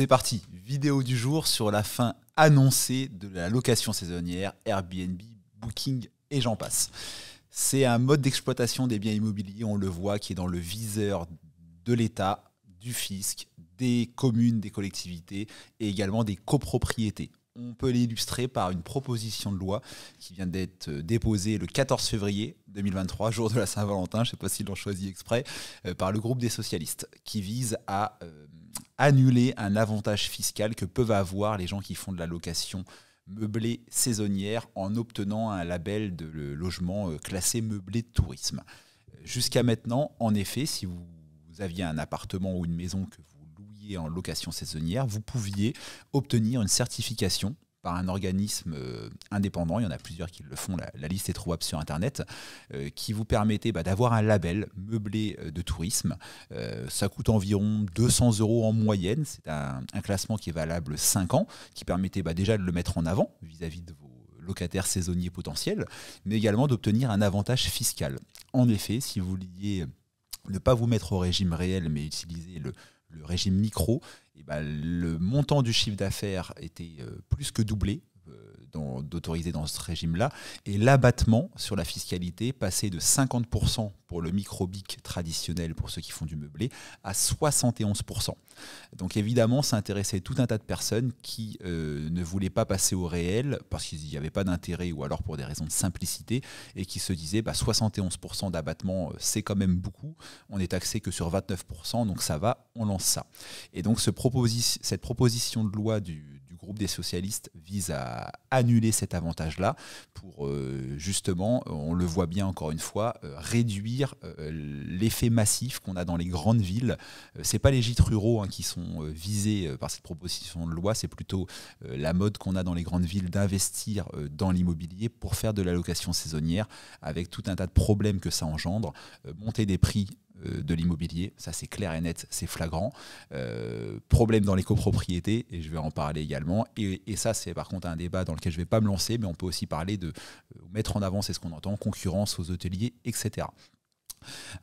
C'est parti, vidéo du jour sur la fin annoncée de la location saisonnière, Airbnb, Booking et j'en passe. C'est un mode d'exploitation des biens immobiliers, on le voit, qui est dans le viseur de l'État, du fisc, des communes, des collectivités et également des copropriétés. On peut l'illustrer par une proposition de loi qui vient d'être déposée le 14 février 2023, jour de la Saint-Valentin, je ne sais pas s'ils l'ont choisi exprès, par le groupe des socialistes, qui vise à annuler un avantage fiscal que peuvent avoir les gens qui font de la location meublée saisonnière en obtenant un label de logement classé meublé de tourisme. Jusqu'à maintenant, en effet, si vous aviez un appartement ou une maison que vous louiez en location saisonnière, vous pouviez obtenir une certification par un organisme indépendant, il y en a plusieurs qui le font, la liste est trouvable sur Internet, qui vous permettait d'avoir un label meublé de tourisme. Ça coûte environ 200 € en moyenne, c'est un classement qui est valable 5 ans, qui permettait déjà de le mettre en avant vis-à-vis de vos locataires saisonniers potentiels, mais également d'obtenir un avantage fiscal. En effet, si vous vouliez ne pas vous mettre au régime réel, mais utiliser le régime micro, le montant du chiffre d'affaires était plus que doublé d'autoriser dans ce régime-là, et l'abattement sur la fiscalité passait de 50% pour le micro-BIC traditionnel pour ceux qui font du meublé à 71%. Donc évidemment, ça intéressait tout un tas de personnes qui ne voulaient pas passer au réel parce qu'il n'y avait pas d'intérêt ou alors pour des raisons de simplicité et qui se disaient 71% d'abattement, c'est quand même beaucoup, on est taxé que sur 29%, donc ça va, on lance ça. Et donc cette proposition de loi du groupe des socialistes vise à annuler cet avantage-là pour justement, on le voit bien encore une fois, réduire l'effet massif qu'on a dans les grandes villes. C'est pas les gîtes ruraux qui sont visés par cette proposition de loi, c'est plutôt la mode qu'on a dans les grandes villes d'investir dans l'immobilier pour faire de la location saisonnière avec tout un tas de problèmes que ça engendre, monter des prix de l'immobilier, ça c'est clair et net, c'est flagrant. Problème dans les copropriétés, et je vais en parler également. Et ça c'est par contre un débat dans lequel je ne vais pas me lancer, mais on peut aussi parler de mettre en avant, c'est ce qu'on entend, concurrence aux hôteliers, etc.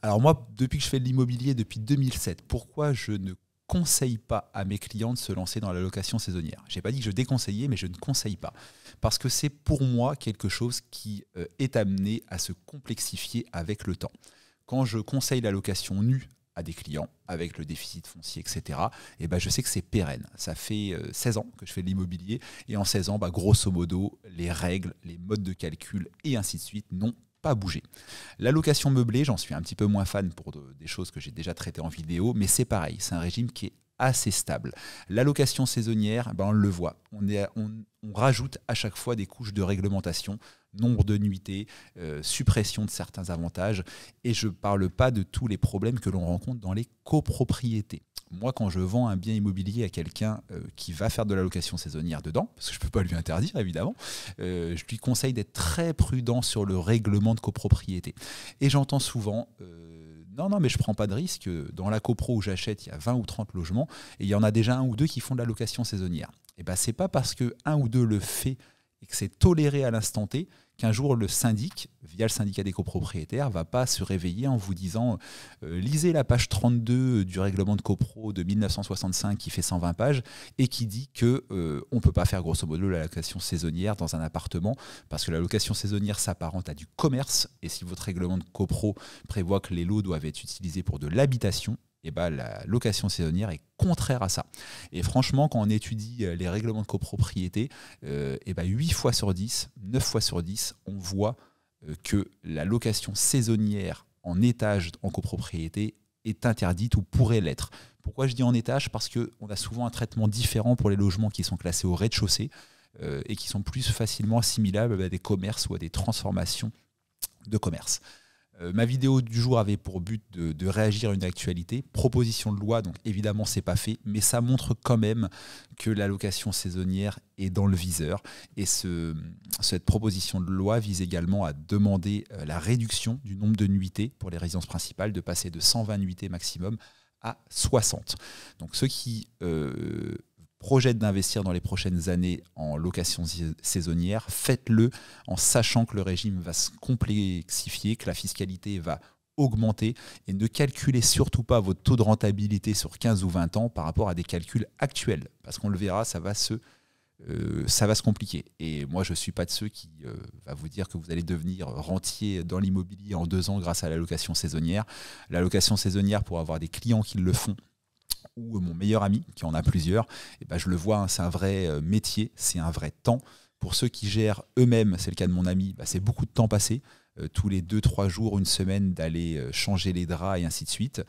Alors moi, depuis que je fais de l'immobilier depuis 2007, pourquoi je ne conseille pas à mes clients de se lancer dans la location saisonnière? Je n'ai pas dit que je déconseillais, mais je ne conseille pas. Parce que c'est pour moi quelque chose qui est amené à se complexifier avec le temps. Quand je conseille la location nue à des clients, avec le déficit foncier, etc., je sais que c'est pérenne. Ça fait 16 ans que je fais de l'immobilier, et en 16 ans, grosso modo, les règles, les modes de calcul, et ainsi de suite, n'ont pas bougé. La location meublée, j'en suis un petit peu moins fan pour des choses que j'ai déjà traitées en vidéo, mais c'est pareil, c'est un régime qui est assez stable. La location saisonnière, on le voit, on rajoute à chaque fois des couches de réglementation, nombre de nuitées, suppression de certains avantages, et je ne parle pas de tous les problèmes que l'on rencontre dans les copropriétés. Moi, quand je vends un bien immobilier à quelqu'un qui va faire de la location saisonnière dedans, parce que je ne peux pas lui interdire évidemment, je lui conseille d'être très prudent sur le règlement de copropriété. Et j'entends souvent non, mais je ne prends pas de risque. Dans la copro où j'achète, il y a 20 ou 30 logements et il y en a déjà un ou deux qui font de la location saisonnière. Et ce n'est pas parce qu'un ou deux le fait et que c'est toléré à l'instant T qu'un jour le syndic, via le syndicat des copropriétaires, ne va pas se réveiller en vous disant lisez la page 32 du règlement de copro de 1965 qui fait 120 pages et qui dit qu'on ne peut pas faire grosso modo la location saisonnière dans un appartement parce que la location saisonnière s'apparente à du commerce et si votre règlement de copro prévoit que les lots doivent être utilisés pour de l'habitation, la location saisonnière est contraire à ça. Et franchement, quand on étudie les règlements de copropriété, 8 fois sur 10, 9 fois sur 10, on voit que la location saisonnière en étage en copropriété est interdite ou pourrait l'être. Pourquoi je dis en étage? Parce qu'on a souvent un traitement différent pour les logements qui sont classés au rez-de-chaussée et qui sont plus facilement assimilables à des commerces ou à des transformations de commerce. Ma vidéo du jour avait pour but de réagir à une actualité, proposition de loi, donc évidemment c'est pas fait, mais ça montre quand même que la location saisonnière est dans le viseur. Et cette proposition de loi vise également à demander la réduction du nombre de nuitées pour les résidences principales, de passer de 120 nuitées maximum à 60. Donc ceux qui projettent d'investir dans les prochaines années en location saisonnière, faites-le en sachant que le régime va se complexifier, que la fiscalité va augmenter et ne calculez surtout pas votre taux de rentabilité sur 15 ou 20 ans par rapport à des calculs actuels. Parce qu'on le verra, ça va se compliquer. Et moi, je ne suis pas de ceux qui va vous dire que vous allez devenir rentier dans l'immobilier en 2 ans grâce à la location saisonnière. La location saisonnière, pour avoir des clients qui le font, ou mon meilleur ami qui en a plusieurs, et ben je le vois, hein, c'est un vrai métier, c'est un vrai temps. Pour ceux qui gèrent eux-mêmes, c'est le cas de mon ami, c'est beaucoup de temps passé. Tous les 2-3 jours, une semaine, d'aller changer les draps et ainsi de suite,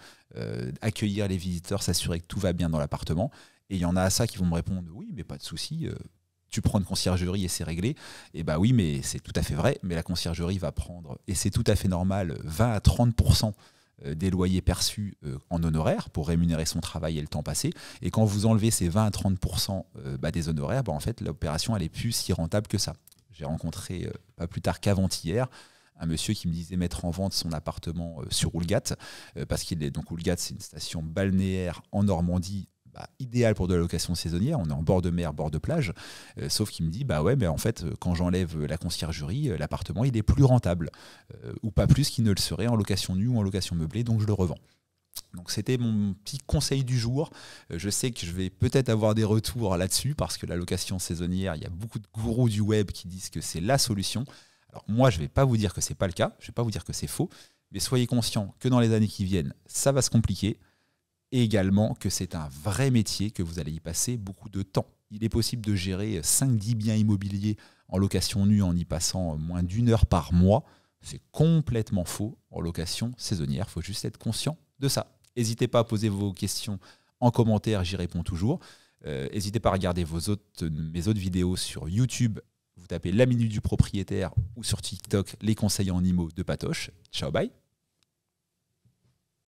accueillir les visiteurs, s'assurer que tout va bien dans l'appartement. Et il y en a à ça qui vont me répondre « Oui, mais pas de souci, tu prends une conciergerie et c'est réglé ». Et bah oui, mais c'est tout à fait vrai, mais la conciergerie va prendre, et c'est tout à fait normal, 20 à 30% des loyers perçus en honoraires pour rémunérer son travail et le temps passé. Et quand vous enlevez ces 20 à 30% des honoraires, en fait, l'opération elle est plus si rentable que ça. J'ai rencontré pas plus tard qu'avant-hier un monsieur qui me disait mettre en vente son appartement sur Houlgate, parce qu'il est donc Houlgate, c'est une station balnéaire en Normandie, idéal pour de la location saisonnière. On est en bord de mer, bord de plage, sauf qu'il me dit ouais, mais en fait quand j'enlève la conciergerie, l'appartement il est plus rentable, ou pas plus qu'il ne le serait en location nue ou en location meublée, donc je le revends. Donc c'était mon petit conseil du jour. Je sais que je vais peut-être avoir des retours là-dessus parce que la location saisonnière, il y a beaucoup de gourous du web qui disent que c'est la solution. Alors moi, je ne vais pas vous dire que ce n'est pas le cas, je ne vais pas vous dire que c'est faux, mais soyez conscients que dans les années qui viennent, ça va se compliquer, et également que c'est un vrai métier, que vous allez y passer beaucoup de temps. Il est possible de gérer 5-10 biens immobiliers en location nue en y passant moins d'1 heure par mois. C'est complètement faux en location saisonnière, il faut juste être conscient de ça. N'hésitez pas à poser vos questions en commentaire, j'y réponds toujours. N'hésitez pas à regarder mes autres vidéos sur YouTube. Vous tapez La Minute du Propriétaire ou sur TikTok, les conseils en IMO de Patoche. Ciao, bye.